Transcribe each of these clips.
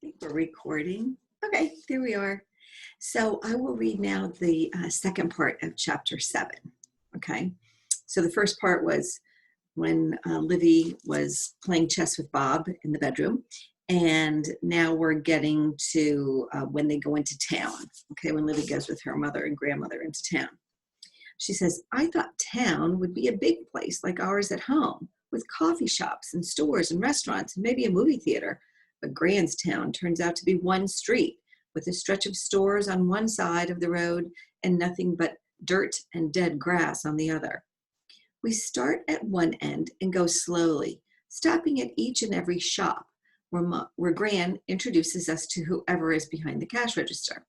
think we're recording. Okay, there we are. So I will read now the second part of chapter 7. Okay, so the first part was when Livy was playing chess with Bob in the bedroom. And now we're getting to when they go into town. Okay, when Livy goes with her mother and grandmother into town. She says, I thought town would be a big place like ours at home, with coffee shops and stores and restaurants and maybe a movie theater. But Grandstown turns out to be one street with a stretch of stores on one side of the road and nothing but dirt and dead grass on the other. We start at one end and go slowly, stopping at each and every shop where Gran introduces us to whoever is behind the cash register.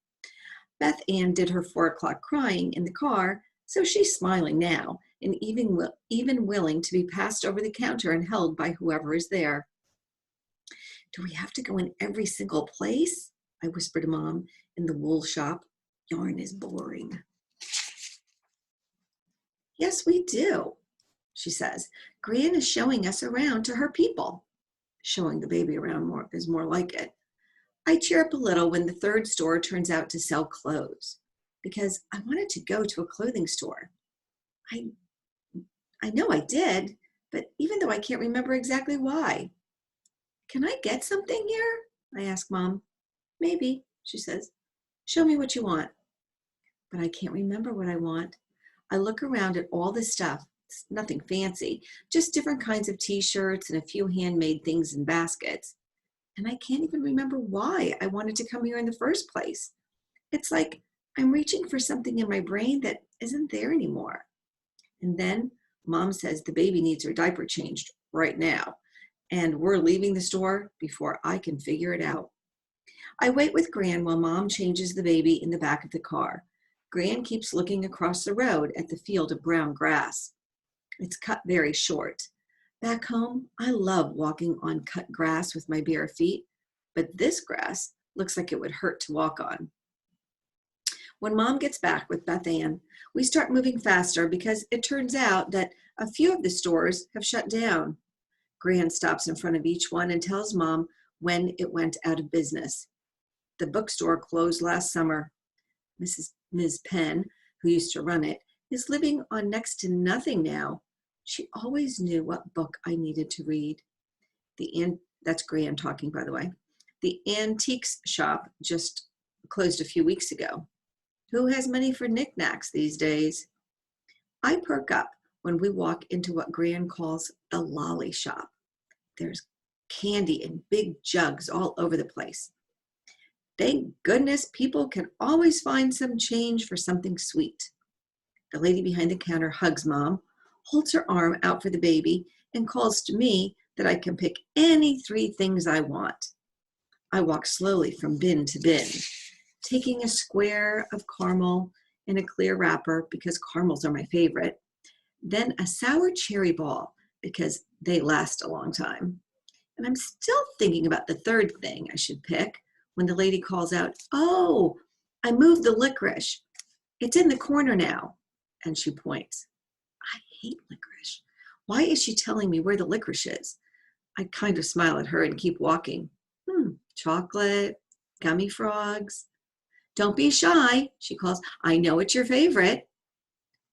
Beth Ann did her 4 o'clock crying in the car, so she's smiling now and even willing to be passed over the counter and held by whoever is there. Do we have to go in every single place? I whispered to Mom in the wool shop. Yarn is boring. Yes, we do, she says. Gran is showing us around to her people. Showing the baby around is more like it. I cheer up a little when the third store turns out to sell clothes, because I wanted to go to a clothing store. I know I did, but even though I can't remember exactly why. Can I get something here? I ask Mom. Maybe, she says. Show me what you want. But I can't remember what I want. I look around at all this stuff. It's nothing fancy, just different kinds of t-shirts and a few handmade things in baskets. And I can't even remember why I wanted to come here in the first place. It's like I'm reaching for something in my brain that isn't there anymore. And then Mom says the baby needs her diaper changed right now, and we're leaving the store before I can figure it out. I wait with Gran while Mom changes the baby in the back of the car. Gran keeps looking across the road at the field of brown grass. It's cut very short. Back home, I love walking on cut grass with my bare feet, but this grass looks like it would hurt to walk on. When Mom gets back with Beth Ann, we start moving faster because it turns out that a few of the stores have shut down. Gran stops in front of each one and tells Mom when it went out of business. The bookstore closed last summer. Ms. Penn, who used to run it, is living on next to nothing now. She always knew what book I needed to read. That's Gran talking, by the way. The antiques shop just closed a few weeks ago. Who has money for knickknacks these days? I perk up when we walk into what Gran calls the lolly shop. There's candy in big jugs all over the place. Thank goodness people can always find some change for something sweet. The lady behind the counter hugs Mom, holds her arm out for the baby, and calls to me that I can pick any 3 things I want. I walk slowly from bin to bin, taking a square of caramel in a clear wrapper because caramels are my favorite, then a sour cherry ball because they last a long time. And I'm still thinking about the 3rd thing I should pick when the lady calls out, oh, I moved the licorice. It's in the corner now. And she points. I hate licorice. Why is she telling me where the licorice is? I kind of smile at her and keep walking. Chocolate, gummy frogs. Don't be shy, she calls. I know it's your favorite.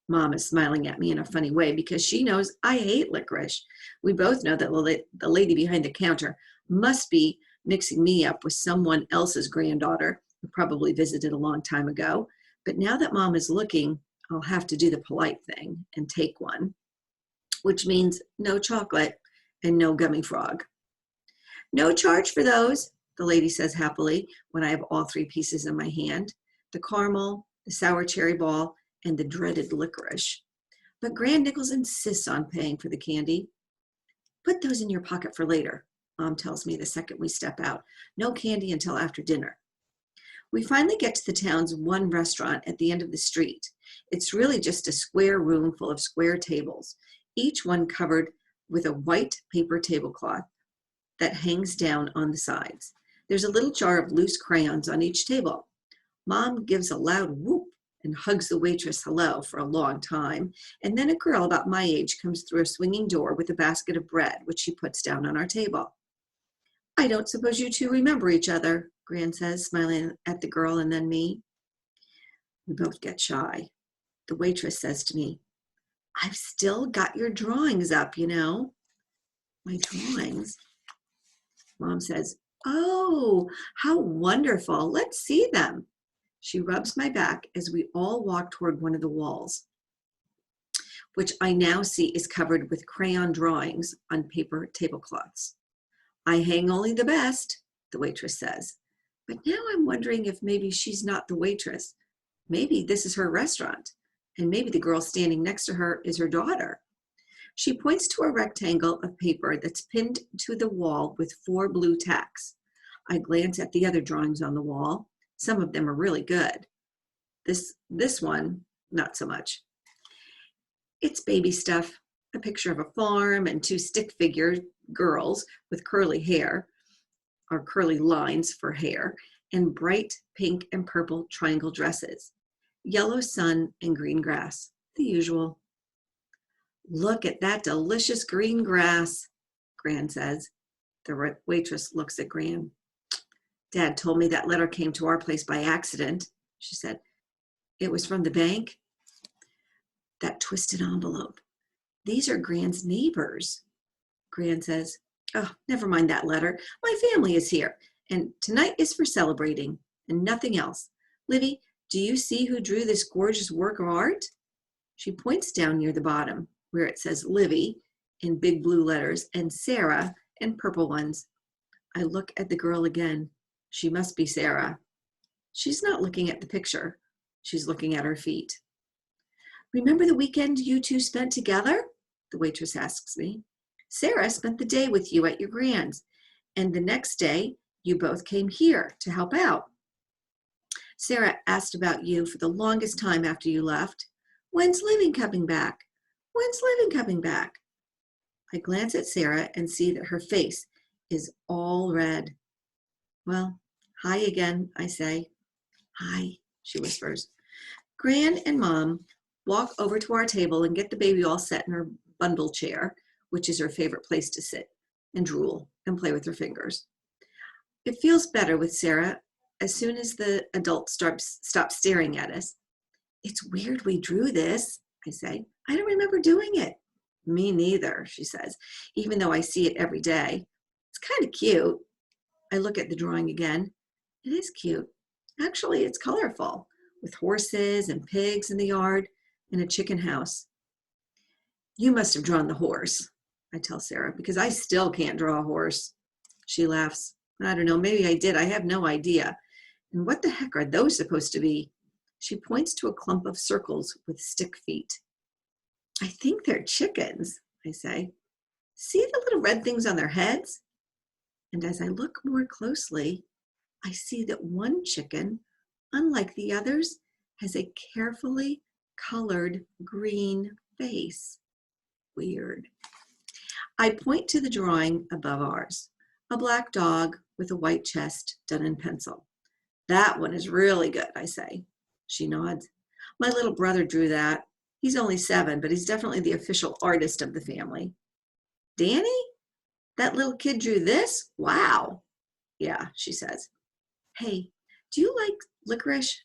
Mom is smiling at me in a funny way because she knows I hate licorice. We both know that the lady behind the counter must be mixing me up with someone else's granddaughter who probably visited a long time ago. But now that Mom is looking, I'll have to do the polite thing and take one, which means no chocolate and no gummy frog. No charge for those, the lady says happily when I have all 3 pieces in my hand, the caramel, the sour cherry ball, and the dreaded licorice. But Gran Nichols insists on paying for the candy. Put those in your pocket for later, Mom tells me the second we step out. No candy until after dinner. We finally get to the town's one restaurant at the end of the street. It's really just a square room full of square tables, each one covered with a white paper tablecloth that hangs down on the sides. There's a little jar of loose crayons on each table. Mom gives a loud whoop and hugs the waitress hello for a long time, and then a girl about my age comes through a swinging door with a basket of bread, which she puts down on our table. I don't suppose you two remember each other, Gran says, smiling at the girl and then me. We both get shy. The waitress says to me, I've still got your drawings up, you know. My drawings? Mom says, oh, how wonderful. Let's see them. She rubs my back as we all walk toward one of the walls, which I now see is covered with crayon drawings on paper tablecloths. I hang only the best, the waitress says. But now I'm wondering if maybe she's not the waitress. Maybe this is her restaurant, and maybe the girl standing next to her is her daughter. She points to a rectangle of paper that's pinned to the wall with 4 blue tacks. I glance at the other drawings on the wall. Some of them are really good. This one, not so much. It's baby stuff, a picture of a farm and 2 stick figure girls with curly hair, or curly lines for hair, and bright pink and purple triangle dresses, yellow sun and green grass, the usual. Look at that delicious green grass, Gran says. The waitress looks at Gran. Dad told me that letter came to our place by accident, she said. It was from the bank. That twisted envelope. These are Gran's neighbors. Gran says, oh, never mind that letter. My family is here, and tonight is for celebrating, and nothing else. Livy, do you see who drew this gorgeous work of art? She points down near the bottom, where it says Livy in big blue letters and Sarah in purple ones. I look at the girl again. She must be Sarah. She's not looking at the picture. She's looking at her feet. Remember the weekend you two spent together? The waitress asks me. Sarah spent the day with you at your Gran's, and the next day you both came here to help out. Sarah asked about you for the longest time after you left. When's Living coming back? When's Living coming back? I glance at Sarah and see that her face is all red. Well, hi again, I say. Hi, she whispers. Gran and Mom walk over to our table and get the baby all set in her bundle chair, which is her favorite place to sit and drool and play with her fingers. It feels better with Sarah as soon as the adult stops staring at us. It's weird we drew this, I say. I don't remember doing it. Me neither, she says, even though I see it every day. It's kind of cute. I look at the drawing again. It is cute. Actually, it's colorful, with horses and pigs in the yard and a chicken house. You must have drawn the horse, I tell Sarah, because I still can't draw a horse. She laughs. I don't know, maybe I did. I have no idea. And what the heck are those supposed to be? She points to a clump of circles with stick feet. I think they're chickens, I say. See the little red things on their heads? And as I look more closely, I see that one chicken, unlike the others, has a carefully colored green face. Weird. I point to the drawing above ours, a black dog with a white chest done in pencil. That one is really good, I say. She nods. My little brother drew that. He's only 7, but he's definitely the official artist of the family. Danny? That little kid drew this? Wow. Yeah, she says. Hey, do you like licorice?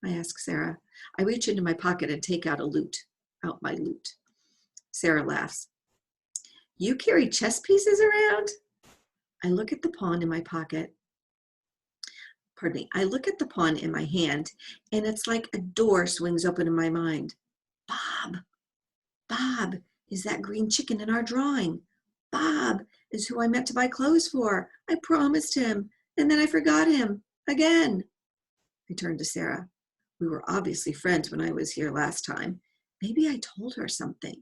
I ask Sarah. I reach into my pocket and take out my loot. Sarah laughs. You carry chess pieces around? I look at the pawn in my pocket. Pardon me. I look at the pawn in my hand, and it's like a door swings open in my mind. Bob is that green chicken in our drawing. Bob is who I meant to buy clothes for. I promised him, and then I forgot him again. I turned to Sarah. We were obviously friends when I was here last time. Maybe I told her something.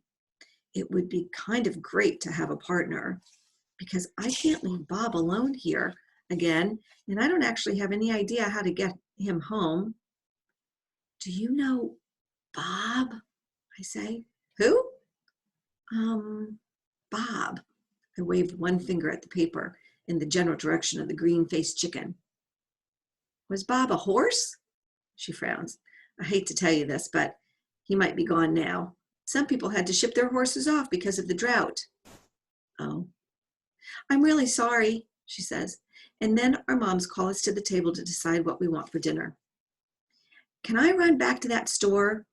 It would be kind of great to have a partner, because I can't leave Bob alone here again, and I don't actually have any idea how to get him home. Do you know Bob? I say. Who? Bob. I waved one finger at the paper in the general direction of the green-faced chicken. Was Bob a horse? She frowns. I hate to tell you this, but he might be gone now. Some people had to ship their horses off because of the drought. Oh. I'm really sorry. she says. And then our moms call us to the table to decide what we want for dinner. Can I run back to that store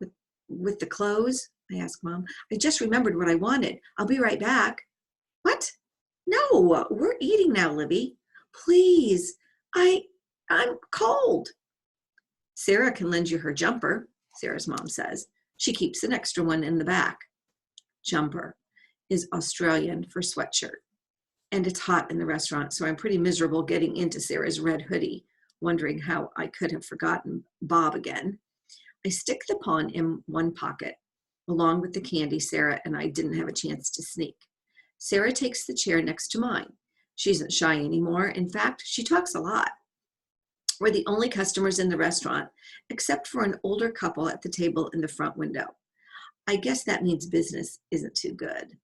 with the clothes? I ask Mom. I just remembered what I wanted. I'll be right back. What? No, we're eating now, Libby. Please, I'm cold. Sarah can lend you her jumper, Sarah's mom says. She keeps an extra one in the back. Jumper is Australian for sweatshirt. And it's hot in the restaurant, so I'm pretty miserable getting into Sarah's red hoodie, wondering how I could have forgotten Bob again. I stick the pawn in one pocket, along with the candy Sarah and I didn't have a chance to sneak. Sarah takes the chair next to mine. She isn't shy anymore. In fact, she talks a lot. We're the only customers in the restaurant, except for an older couple at the table in the front window. I guess that means business isn't too good.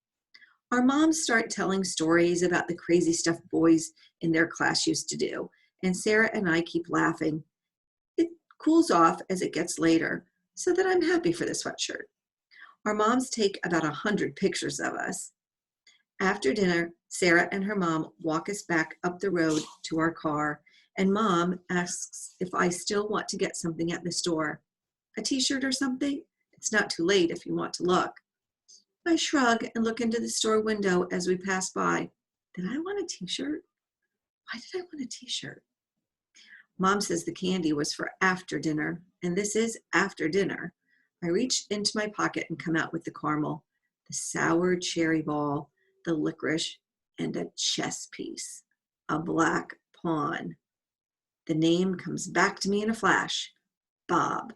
Our moms start telling stories about the crazy stuff boys in their class used to do, and Sarah and I keep laughing. It cools off as it gets later, so that I'm happy for the sweatshirt. Our moms take about 100 pictures of us. After dinner, Sarah and her mom walk us back up the road to our car, and Mom asks if I still want to get something at the store. A t-shirt or something? It's not too late if you want to look. I shrug and look into the store window as we pass by. Did I want a t-shirt? Why did I want a t-shirt? Mom says the candy was for after dinner, and this is after dinner. I reach into my pocket and come out with the caramel, the sour cherry ball, the licorice, and a chess piece, a black pawn. The name comes back to me in a flash, Bob,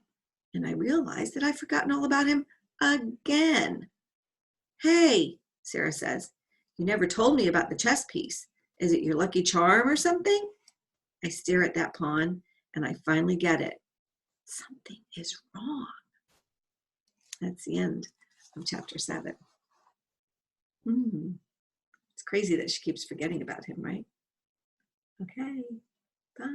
and I realize that I've forgotten all about him again. Hey, Sarah says, you never told me about the chess piece. Is it your lucky charm or something? I stare at that pawn and I finally get it. Something is wrong. That's the end of chapter 7. It's crazy that she keeps forgetting about him, right? Okay, bye.